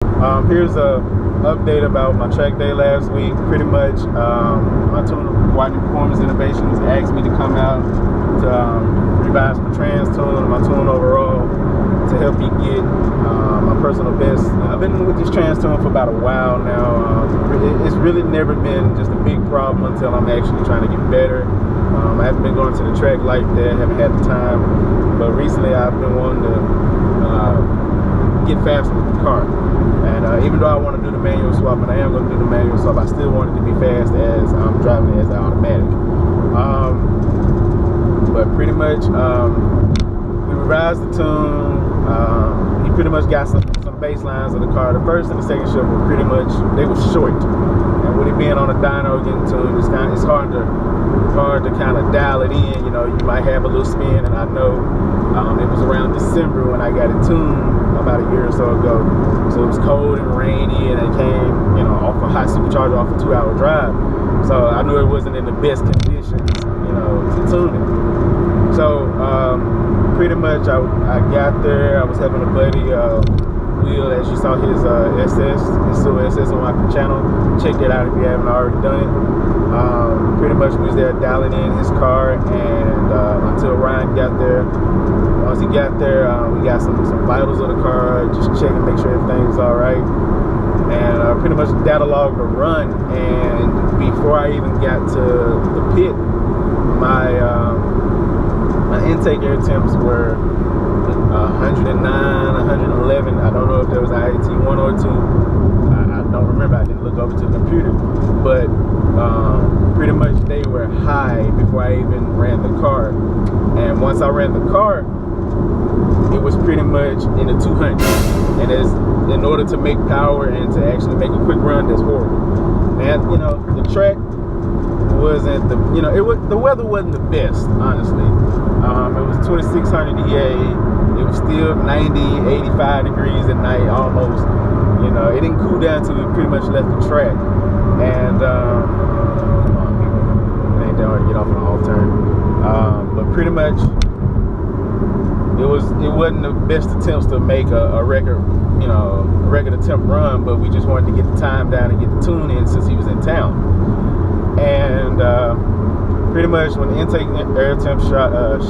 Here's a update about my track day last week. Pretty much, my tuner, Whitening Performance Innovations, asked me to come out to revise my trans tune and my tune overall to help me get my personal best. I've been with this trans tune for about a while now. It's really never been just a big problem until I'm actually trying to get better. I haven't been going to the track like that, haven't had the time, but recently I've been wanting to get faster with the car. And even though I want to do the manual swap, and I am going to do the manual swap, I still want it to be fast as I'm driving it as an automatic. But pretty much, we revised the tune. He pretty much got some bass lines of the car. The first and the second shift were pretty much, they were short. And with it being on a dyno getting tuned, it's hard to kind of dial it in. You know, you might have a little spin, and I know it was around December when I got it tuned about a year or so ago. So it was cold and rainy, and it came, you know, off a hot supercharger off a 2-hour drive. So I knew it wasn't in the best conditions, you know, to tune it. So pretty much I got there. I was having a buddy Will, as you saw his Silver SS on my channel. Check that out if you haven't already done it. Pretty much we was there dialing in his car, and until Ryan got there. Once he got there, we got some vitals of the car, just checking, make sure everything's all right, and pretty much data logged the run. And before I even got to the pit, my intake air temps were 109, 111. I don't know if there was IAT 1 or 2. I don't remember. I didn't look over to the computer, but pretty much they were high before I even ran the car. And once I ran the car, it was pretty much in the 200s. And in order to make power and to actually make a quick run, that's horrible. And you know, the track wasn't the weather wasn't the best, honestly. It was 2600 EA. It was still 90, 85 degrees at night almost. You know, it didn't cool down till we pretty much left the track. And come on, people, it ain't that hard to get off on the whole turn. But pretty much, it wasn't the best attempts to make a record attempt run, but we just wanted to get the time down and get the tune in since he was in town. And pretty much when the intake air temp shot up,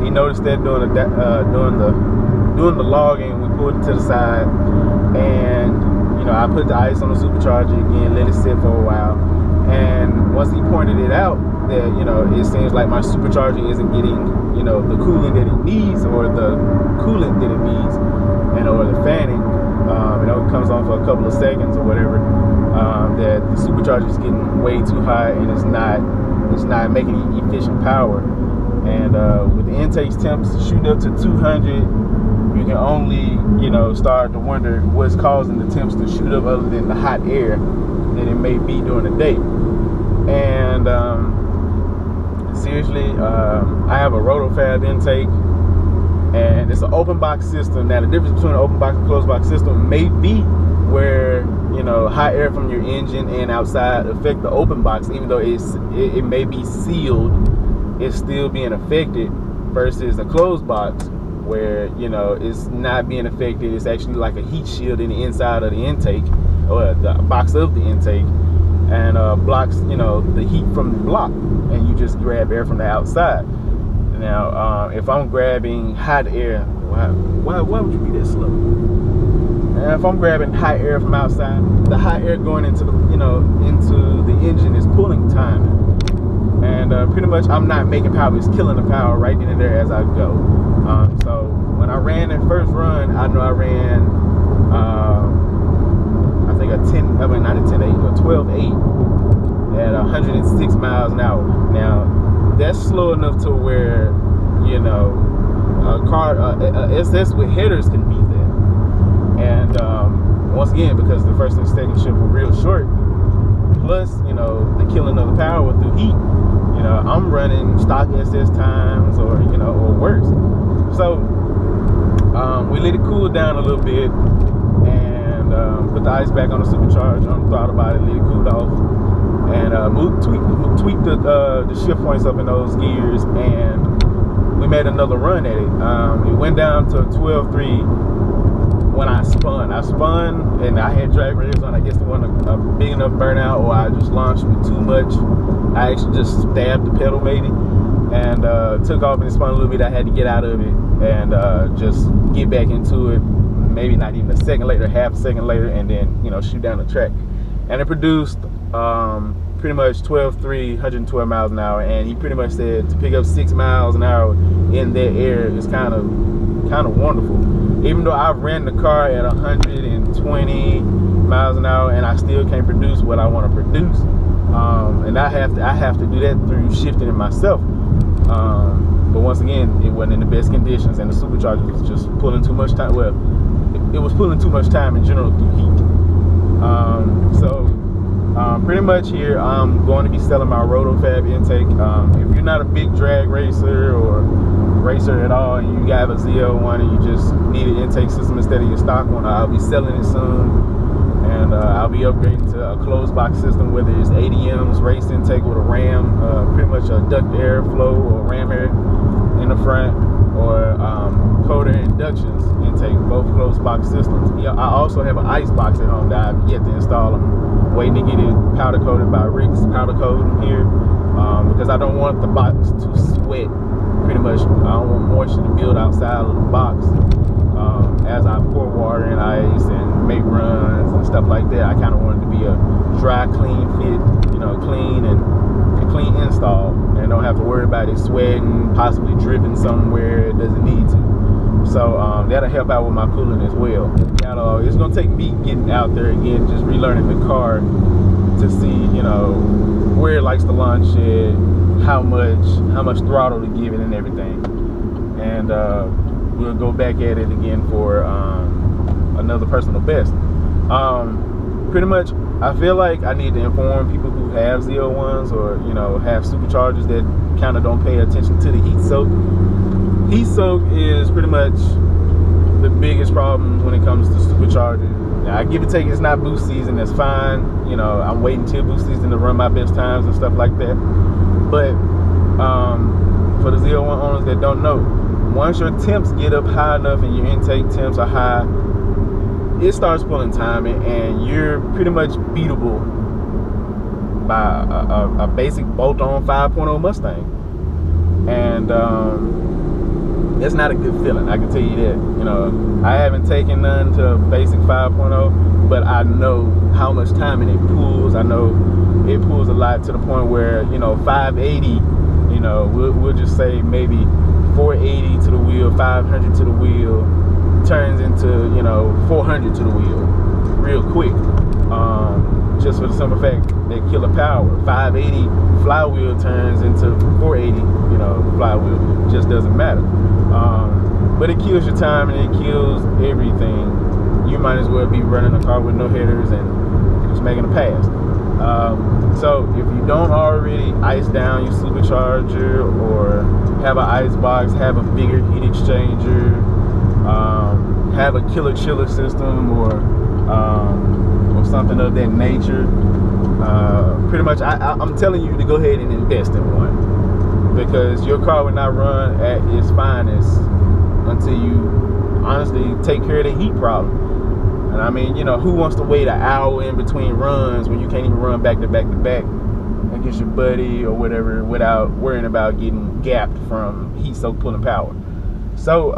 he noticed that doing the logging, we pulled it to the side, and you know, I put the ice on the supercharger again, let it sit for a while, and once he pointed it out that, you know, it seems like my supercharger isn't getting, you know, the cooling that it needs, or the coolant that it needs, and or the fanning, you know, it comes on for a couple of seconds or whatever, that the supercharger is getting way too high and it's not making efficient power. And with the intakes temps shooting up to 200, you can only, you know, start to wonder what's causing the temps to shoot up other than the hot air that it may be during the day. And seriously, I have a rotofab intake, and it's an open box system. Now the difference between an open box and closed box system may be where, you know, hot air from your engine and outside affect the open box, even though it may be sealed, it's still being affected, versus a closed box where, you know, it's not being affected. It's actually like a heat shield in the inside of the intake, or the box of the intake, and blocks, you know, the heat from the block, and you just grab air from the outside. Now if I'm grabbing hot air, why would you be that slow? And if I'm grabbing hot air from outside, the hot air going into the, you know, into the engine is pulling time. And pretty much I'm not making power, it's killing the power right then and there as I go. So when I ran that first run, I know I ran I think a 12.8 at 106 miles an hour. Now that's slow enough to where, you know, a SS with headers can beat that. And once again, because the first and second shift were real short, plus, you know, the killing of the power through heat, you know, I'm running stock SS times, or, you know, or worse. So we let it cool down a little bit, and put the ice back on the supercharger, on the throttle body, let it cool off, and tweak the shift points up in those gears, and we made another run at it. It went down to 12.3 when I spun and I had drag radius on. I guess it wasn't a big enough burnout, or I just launched with too much. I actually just stabbed the pedal maybe, and took off and it spun a little bit. I had to get out of it and just get back into it, maybe not even a second later, half a second later, and then, you know, shoot down the track. And it produced pretty much 12.3, 112 miles an hour, and he pretty much said to pick up 6 miles an hour in that air is kind of wonderful. Even though I've ran the car at 120 miles an hour and I still can't produce what I want to produce, and I have to do that through shifting it myself. But once again, it wasn't in the best conditions, and the supercharger was just pulling too much time. Well, it was pulling too much time in general through heat. Pretty much here, I'm going to be selling my RotoFab intake. If you're not a big drag racer or racer at all, and you have a ZL1 and you just need an intake system instead of your stock one, I'll be selling it soon. And I'll be upgrading to a closed box system, whether it's ADM's race intake with a ram, pretty much a duct airflow or ram air in the front, or Coda Inductions intake, both closed box systems. Yeah, I also have an ice box at home that I've yet to install. I'm waiting to get it powder coated by Rick's Powder Coating here, because I don't want the box to sweat. Pretty much, I don't want moisture to build outside of the box. As I pour water and ice and make runs and stuff like that, I kind of want it to be a dry, clean fit, you know, clean install, and don't have to worry about it sweating, possibly dripping somewhere it doesn't need to. So that'll help out with my cooling as well. It's gonna take me getting out there again, just relearning the car to see, you know, where it likes to launch it, how much throttle to give it and everything. And we'll go back at it again for another personal best. Pretty much, I feel like I need to inform people who have ZL1s or, you know, have superchargers that kind of don't pay attention to the heat soak. Heat soak is pretty much the biggest problem when it comes to superchargers. Now, I give it take, it's not boost season, that's fine. You know, I'm waiting till boost season to run my best times and stuff like that. But for the ZL1 owners that don't know, once your temps get up high enough and your intake temps are high, it starts pulling time, and you're pretty much beatable by a basic bolt-on 5.0 Mustang. And it's not a good feeling, I can tell you that. You know, I haven't taken none to a basic 5.0, but I know how much time it pulls. I know it pulls a lot to the point where, you know, 580, you know, we'll just say maybe 480 to the wheel, 500 to the wheel, turns into, you know, 400 to the wheel real quick. Just for the simple fact that killer power, 580 flywheel turns into 480, you know, flywheel. Just doesn't matter. But it kills your time and it kills everything. You might as well be running a car with no headers and just making a pass. So if you don't already ice down your supercharger, or have an ice box, have a bigger heat exchanger, have a killer chiller system, or something of that nature, pretty much I'm telling you to go ahead and invest in one, because your car will not run at its finest until you honestly take care of the heat problem. And I mean, you know, who wants to wait an hour in between runs when you can't even run back to back to back against your buddy or whatever without worrying about getting gapped from heat soak pulling power? So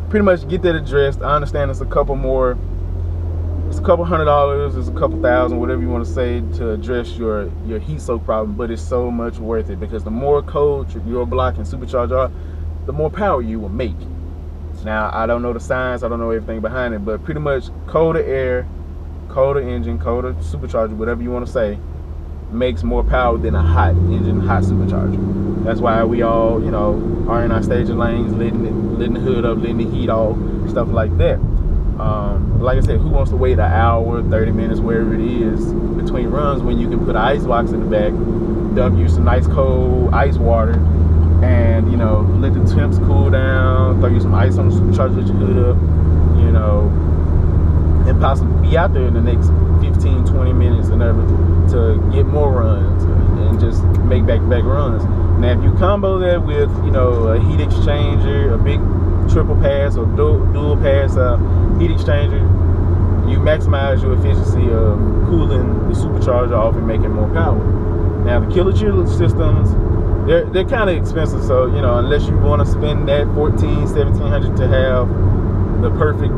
pretty much get that addressed. I understand it's a couple $100, it's a couple thousand, whatever you want to say, to address your heat soak problem, but it's so much worth it, because the more cold your block and supercharger are, the more power you will make. Now, I don't know the science, I don't know everything behind it, but pretty much colder air, colder engine, colder supercharger, whatever you want to say, makes more power than a hot engine, hot supercharger. That's why we all, you know, are in our staging lanes, letting the hood up, letting the heat off, stuff like that. Like I said, who wants to wait an hour, 30 minutes, wherever it is, between runs, when you can put an ice box in the back, dump you some nice cold ice water, and, you know, let the temps cool down, throw you some ice on the supercharger, let your hood up, you know, and possibly be out there in the next 15, 20 minutes and everything to get more runs and just make back-to-back runs. Now, if you combo that with, you know, a heat exchanger, a big triple pass or dual pass heat exchanger, you maximize your efficiency of cooling the supercharger off and making more power. Now the kilojoule systems, they're kind of expensive, so you know, unless you want to spend that $1,700 to have the perfect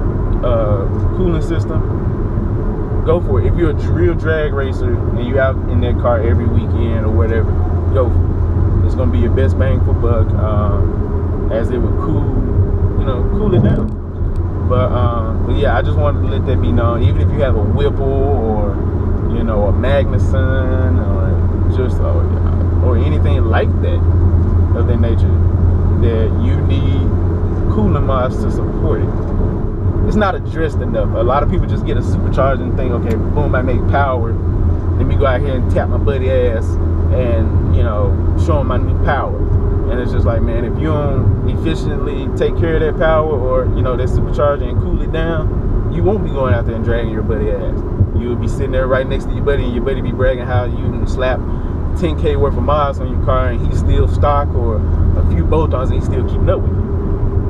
cooling system, go for it. If you're a real drag racer and you're out in that car every weekend or whatever, go for it. It's gonna be your best bang for buck, as it would cool it down. But yeah, I just wanted to let that be known. Even if you have a Whipple or you know, a Magnuson or just or anything like that of that nature, that you need cooling mods to support it. It's not addressed enough. A lot of people just get a supercharger and think, okay, boom, I make power. Let me go out here and tap my buddy ass and, you know, show him my new power. And it's just like, man, if you don't efficiently take care of that power or, you know, that supercharger and cool it down, you won't be going out there and dragging your buddy ass. You'll be sitting there right next to your buddy, and your buddy be bragging how you can slap 10K worth of miles on your car and he's still stock, or a few bolt-ons and he's still keeping up with you.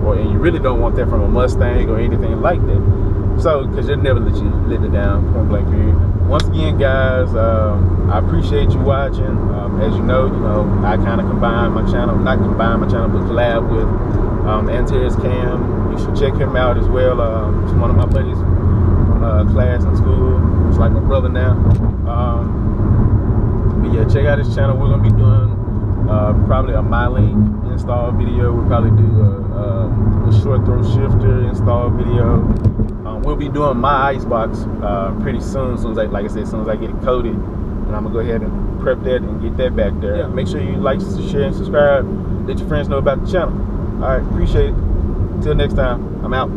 And you really don't want that from a Mustang or anything like that. So, because they'll never let you live it down, point blank period. Once again, guys, I appreciate you watching. As you know, I kind of combine my channel, not combine my channel, but collab with Antares Cam. You should check him out as well. He's one of my buddies from class in school. He's like my brother now. But yeah, check out his channel. We're gonna be doing probably a MyLink install video. We'll probably do a short throw shifter install video. We'll be doing my icebox pretty soon. Like I said, as soon as I get it coated, and I'm gonna go ahead and prep that and get that back there. Yeah, make sure you like, share, and subscribe. Let your friends know about the channel. All right, appreciate it. Till next time, I'm out.